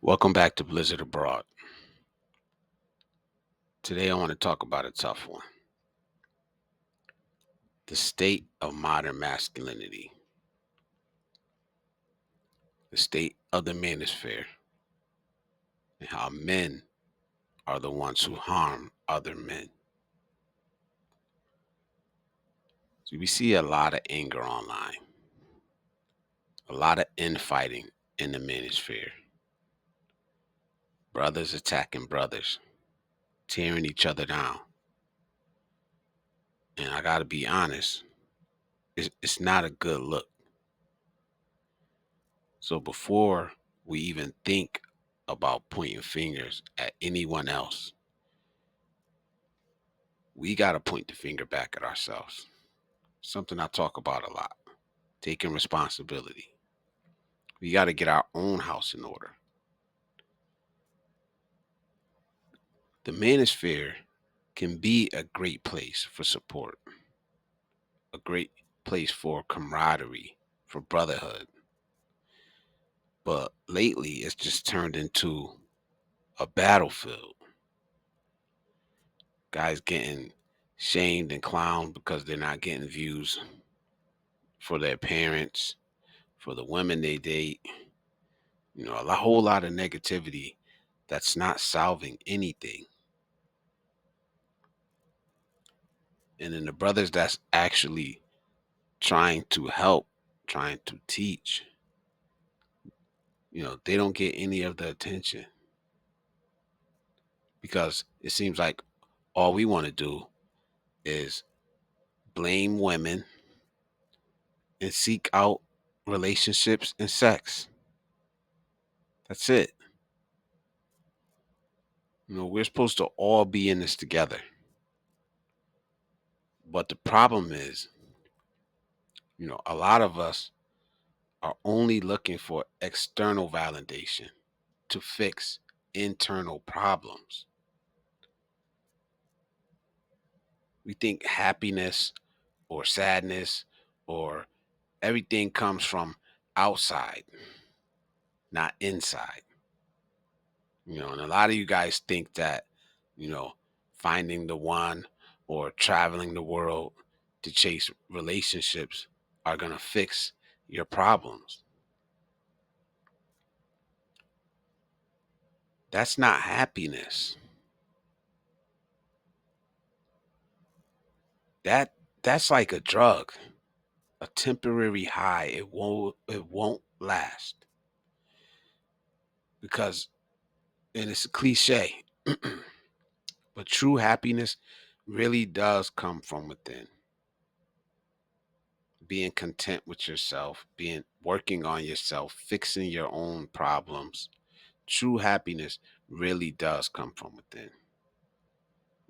Welcome back to Blizzard Abroad. Today I want to talk about a tough one. The state of modern masculinity. The state of the manosphere. And how men are the ones who harm other men. So we see a lot of anger online. A lot of infighting in the manosphere. Brothers attacking brothers. Tearing each other down. And I gotta be honest, it's not a good look. So before we even think about pointing fingers at anyone else, we got to point the finger back at ourselves. Something I talk about a lot. Taking responsibility. We got to get our own house in order. The manosphere can be a great place for support, a great place for camaraderie, for brotherhood. But lately, it's just turned into a battlefield. Guys getting shamed and clowned because they're not getting views for their parents, for the women they date. A whole lot of negativity that's not solving anything. And then the brothers that's actually trying to help, trying to teach, they don't get any of the attention because it seems like all we want to do is blame women and seek out relationships and sex. That's it. We're supposed to all be in this together. But the problem is, a lot of us are only looking for external validation to fix internal problems. We think happiness or sadness or everything comes from outside, not inside. And a lot of you guys think that, you know, finding the one or traveling the world to chase relationships are going to fix your problems. That's not happiness. That's like a drug, a temporary high. It won't last because, and it's a cliche, but true happiness really does come from within. Being content with yourself, being working on yourself, fixing your own problems. True happiness really does come from within.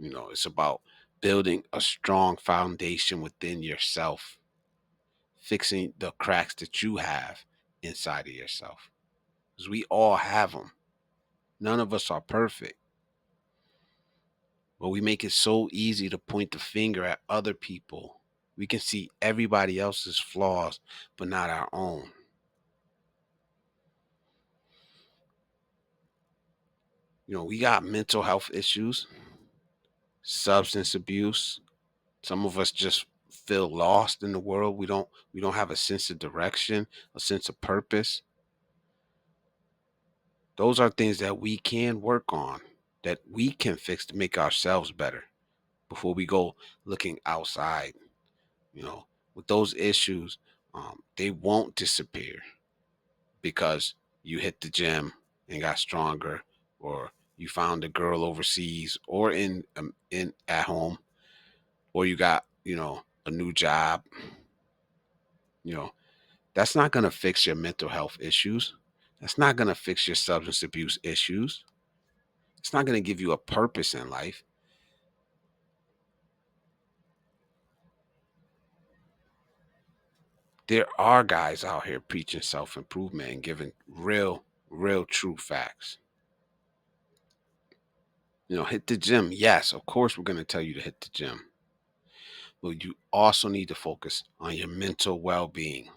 It's about building a strong foundation within yourself, fixing the cracks that you have inside of yourself. Because we all have them. None of us are perfect. But we make it so easy to point the finger at other people. We can see everybody else's flaws, but not our own. We got mental health issues, substance abuse. Some of us just feel lost in the world. We don't have a sense of direction, a sense of purpose. Those are things that we can work on, that we can fix to make ourselves better before we go looking outside. you know, with those issues, they won't disappear because you hit the gym and got stronger, or you found a girl overseas, or in at home, or you got a new job. You know, that's not gonna fix your mental health issues. That's not gonna fix your substance abuse issues. It's not gonna give you a purpose in life. There are guys out here preaching self-improvement and giving real true facts. Hit the gym. Yes, of course, we're going to tell you to hit the gym. But you also need to focus on your mental well being.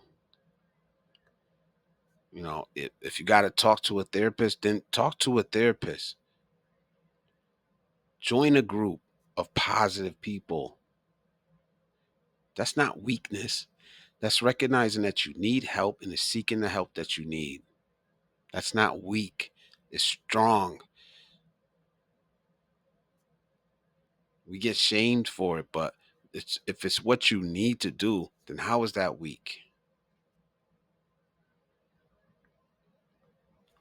If you got to talk to a therapist, then talk to a therapist. Join a group of positive people. That's not weakness. That's recognizing that you need help and is seeking the help that you need. That's not weak. It's strong. We get shamed for it, but if it's what you need to do, then how is that weak?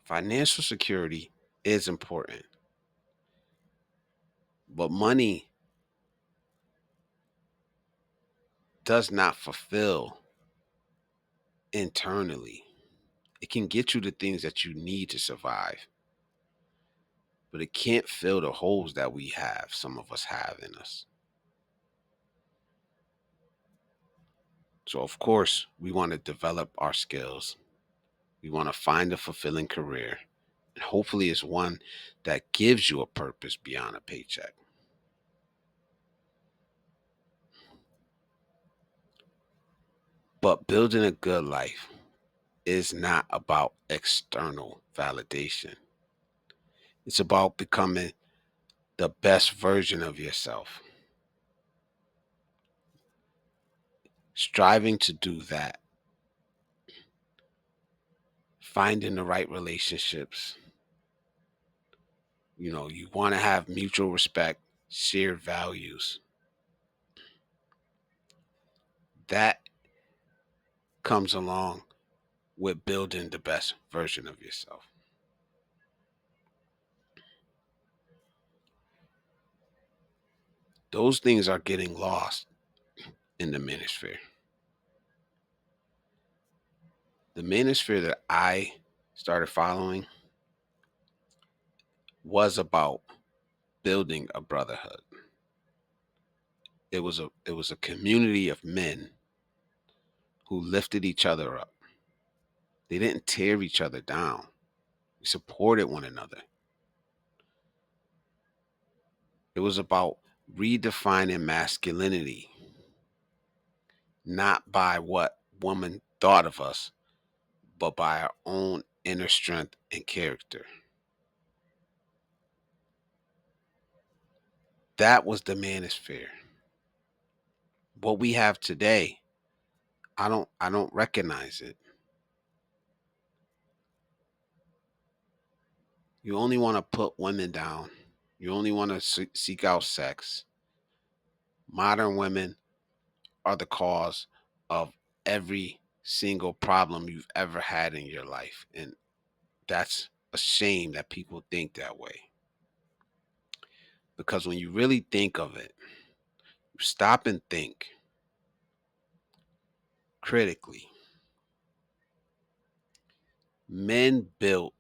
Financial security is important, but money does not fulfill internally. It can get you the things that you need to survive, but it can't fill the holes that some of us have in us. So, of course, we want to develop our skills. We want to find a fulfilling career. And hopefully, it's one that gives you a purpose beyond a paycheck. But building a good life is not about external validation. It's about becoming the best version of yourself. Striving to do that, finding the right relationships. You want to have mutual respect, shared values. That comes along with building the best version of yourself. Those things are getting lost in the manosphere. The manosphere that I started following was about building a brotherhood. It was a community of men who lifted each other up. They didn't tear each other down. We supported one another. It was about redefining masculinity, not by what woman thought of us, but by our own inner strength and character. That was the manosphere. What we have today, I don't recognize it. You only want to put women down. You only want to seek out sex. Modern women are the cause of every single problem you've ever had in your life. And that's a shame that people think that way. Because when you really think of it, you stop and think critically. Men built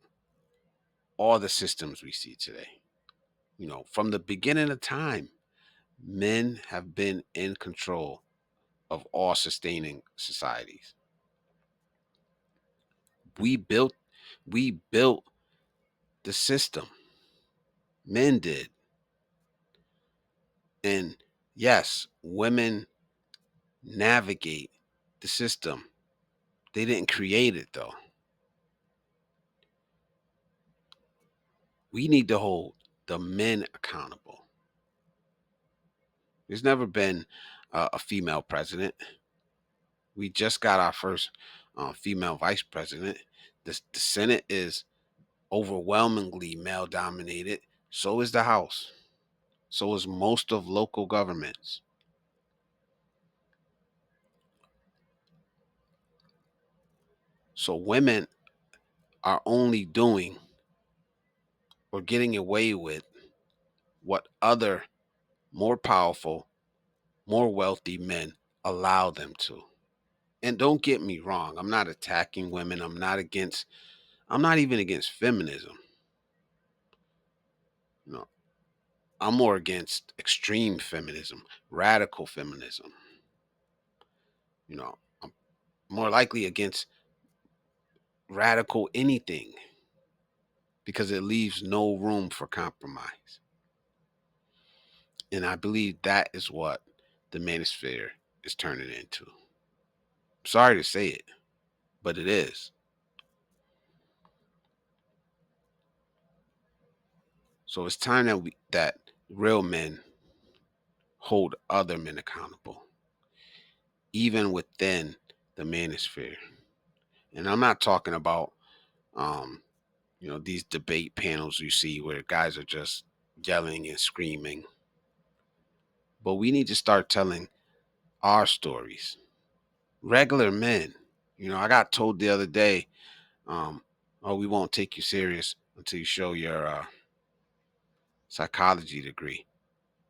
all the systems we see today. From the beginning of time, men have been in control of all sustaining societies. We built we built the system. Men did. And yes, women navigate the system. They didn't create it though. We need to hold the men accountable. There's never been a female president. We just got our first female vice president. The Senate is overwhelmingly male dominated. So is the House. So is most of local governments. So women are only doing or getting away with what other more powerful, more wealthy men allow them to. And don't get me wrong, I'm not attacking women. I'm not even against feminism. You know, I'm more against extreme feminism, radical feminism. I'm more likely against radical anything because it leaves no room for compromise. And I believe that is what the manosphere is turning into. Sorry to say it, but it is. So it's time that real men hold other men accountable, even within the manosphere. And I'm not talking about um, these debate panels you see where guys are just yelling and screaming. But we need to start telling our stories. Regular men. I got told the other day, oh, we won't take you serious until you show your psychology degree.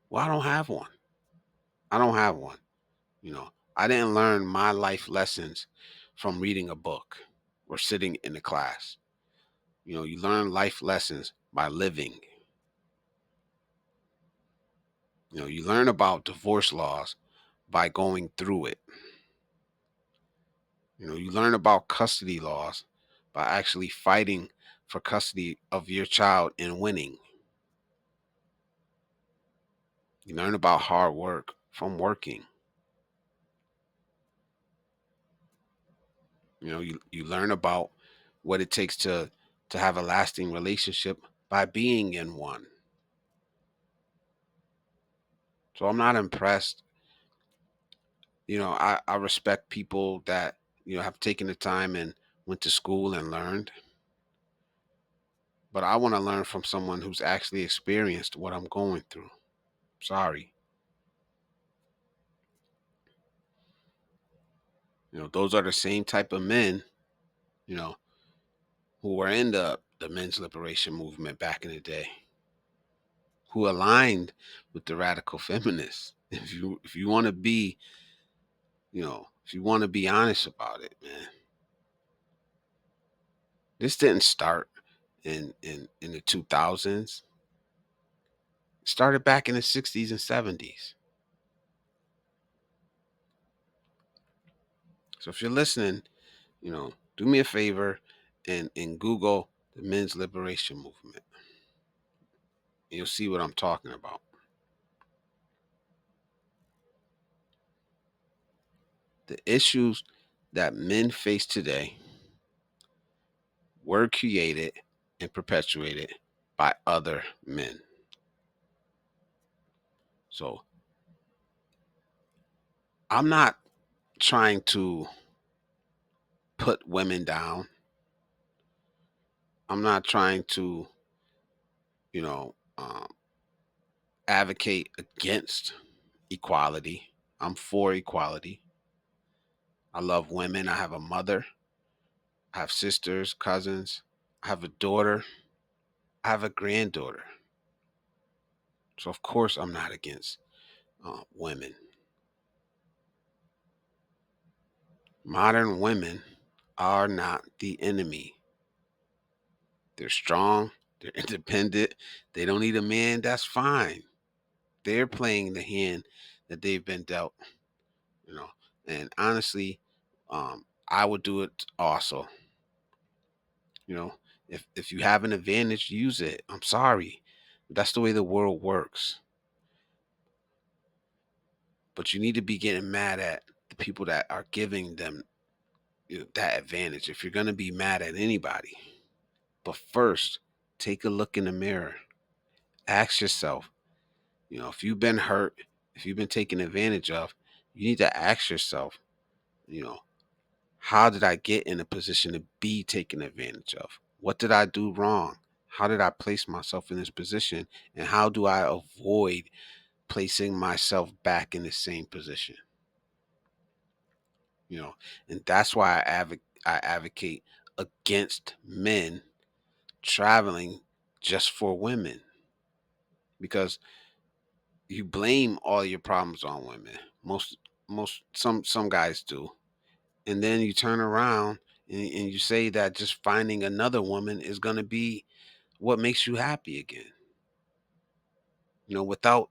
Well, I don't have one. I don't have one. I didn't learn my life lessons from reading a book or sitting in a class. You learn life lessons by living. You learn about divorce laws by going through it. You learn about custody laws by actually fighting for custody of your child and winning. You learn about hard work from working. You learn about what it takes to have a lasting relationship by being in one. So I'm not impressed. I respect people that have taken the time and went to school and learned, but I want to learn from someone who's actually experienced what I'm going through. Sorry. Those are the same type of men, you know, who were in the men's liberation movement back in the day, who aligned with the radical feminists. If you want to be, if you want to be honest about it, man, this didn't start in the 2000s. It started back in the 60s and 70s. So if you're listening, do me a favor and Google the men's liberation movement. And you'll see what I'm talking about. The issues that men face today were created and perpetuated by other men. So I'm not trying to put women down. I'm not trying to, you know, um, advocate against equality. I'm for equality. I love women. I have a mother. I have sisters, cousins. I have a daughter. I have a granddaughter. So of course I'm not against women. Modern women are not the enemy. They're strong. They're independent. They don't need a man. That's fine. They're playing the hand that they've been dealt. You know, and honestly, I would do it also. You know, if you have an advantage, use it. I'm sorry, that's the way the world works. But you need to be getting mad at the people that are giving them that advantage. If you're gonna be mad at anybody, but first, take a look in the mirror. Ask yourself, if you've been hurt, if you've been taken advantage of, you need to ask yourself, you know, how did I get in a position to be taken advantage of? What did I do wrong? How did I place myself in this position? And how do I avoid placing myself back in the same position? You know, and that's why I advocate against men traveling just for women, because you blame all your problems on women. Some guys do, and then you turn around and you say that just finding another woman is going to be what makes you happy again. Without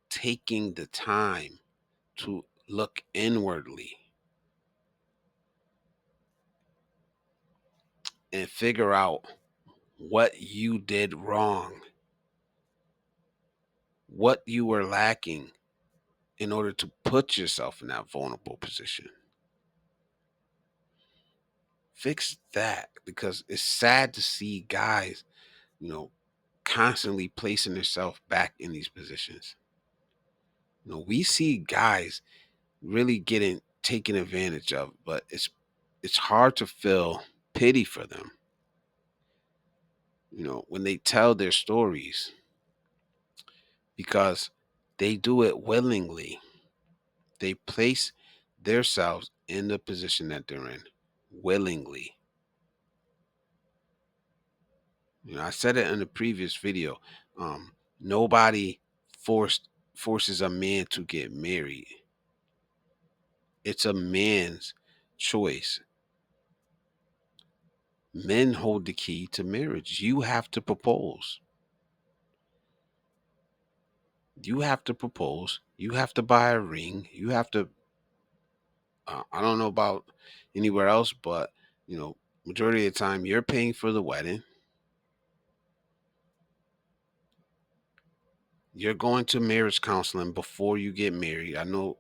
taking the time to look inwardly and figure out what you did wrong, what you were lacking in order to put yourself in that vulnerable position. Fix that, because it's sad to see guys, you know, constantly placing themselves back in these positions. We see guys really getting taken advantage of, but it's hard to feel pity for them. When they tell their stories, because they do it willingly. They place themselves in the position that they're in willingly. I said it in the previous video. Nobody forces a man to get married. It's a man's choice. Men hold the key to marriage. You have to propose. You have to propose. You have to buy a ring. You have to. I don't know about anywhere else, but majority of the time you're paying for the wedding. You're going to marriage counseling before you get married. I know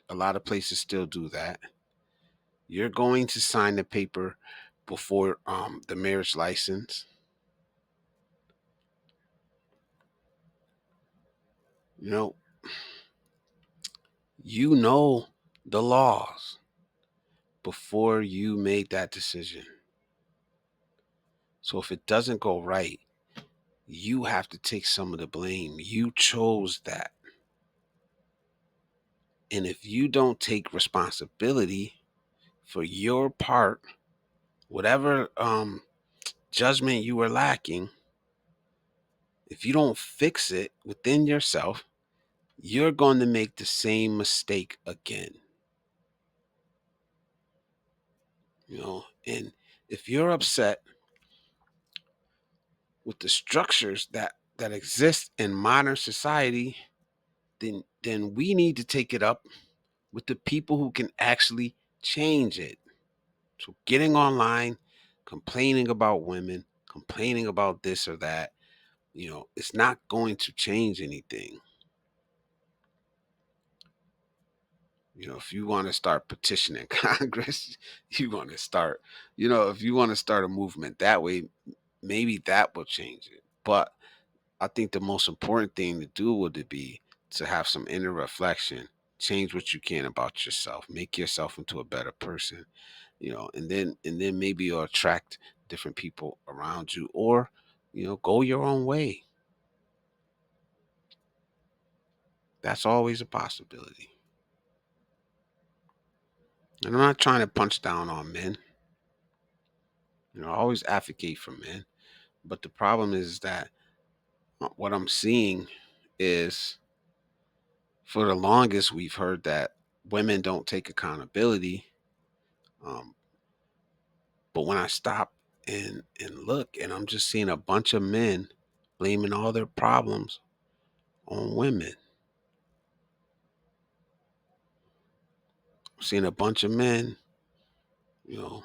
a lot of places still do that. You're going to sign the paper before the marriage license. You know, you know the laws before you make that decision. So if it doesn't go right, you have to take some of the blame. You chose that. And if you don't take responsibility for your part, whatever judgment you were lacking, if you don't fix it within yourself, you're going to make the same mistake again. And if you're upset with the structures that exist in modern society, then we need to take it up with the people who can actually change it. So getting online, complaining about women, complaining about this or that, it's not going to change anything. If you want to start petitioning Congress, you want to start, if you want to start a movement that way, maybe that will change it. But I think the most important thing to do would be to have some inner reflection, change what you can about yourself, make yourself into a better person, and then maybe you'll attract different people around you, or go your own way. That's always a possibility. And I'm not trying to punch down on men. I always advocate for men. But the problem is that what I'm seeing is, for the longest, we've heard that women don't take accountability. Um, but when I stop and look, and I'm just seeing a bunch of men blaming all their problems on women. I'm seeing a bunch of men, you know,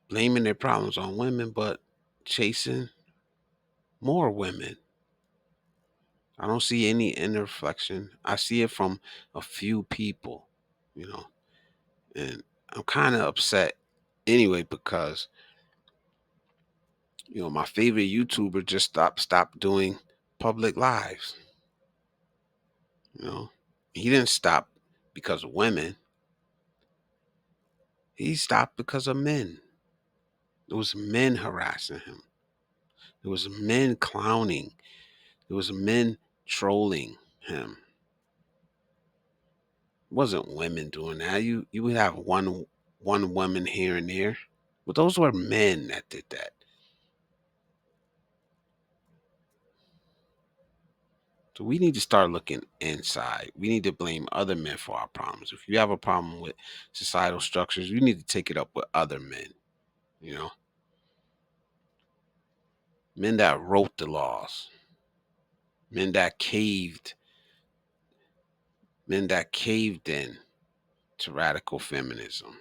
blaming their problems on women, but chasing more women. I don't see any inner reflection. I see it from a few people, you know, and I'm kind of upset anyway, because my favorite YouTuber just stopped doing public lives. He didn't stop because of women. He stopped because of men. It was men harassing him. It was men clowning. It was men trolling him. It wasn't women doing that. You would have one woman here and there, but those were men that did that. So we need to start looking inside. We need to blame other men for our problems. If you have a problem with societal structures, you need to take it up with other men. You know, Men that wrote the laws, men that caved, men that caved in to radical feminism.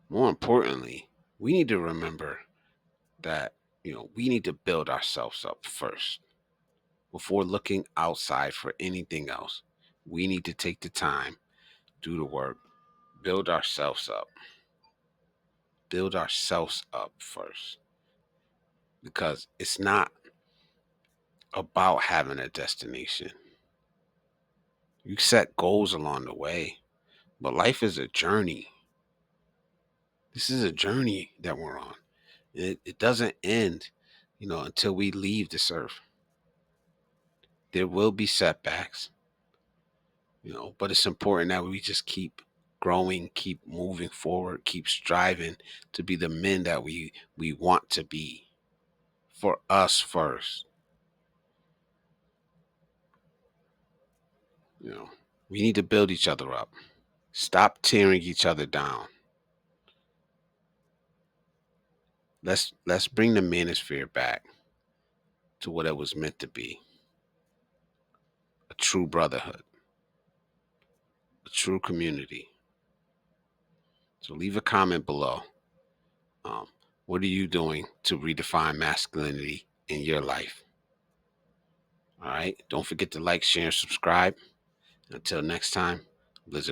More importantly, we need to remember that we need to build ourselves up first before looking outside for anything else. We need to take the time, do the work, build ourselves up. build ourselves up first, because it's not about having a destination. You set goals along the way, but life is a journey. This is a journey that we're on. It doesn't end, until we leave this earth. There will be setbacks, but it's important that we just keep growing, keep moving forward, keep striving to be the men that we want to be, for us first. You know, we need to build each other up. Stop tearing each other down. Let's bring the manosphere back to what it was meant to be. A true brotherhood, a true community. So leave a comment below. Um, what are you doing to redefine masculinity in your life? All right. Don't forget to like, share, and subscribe. Until next time,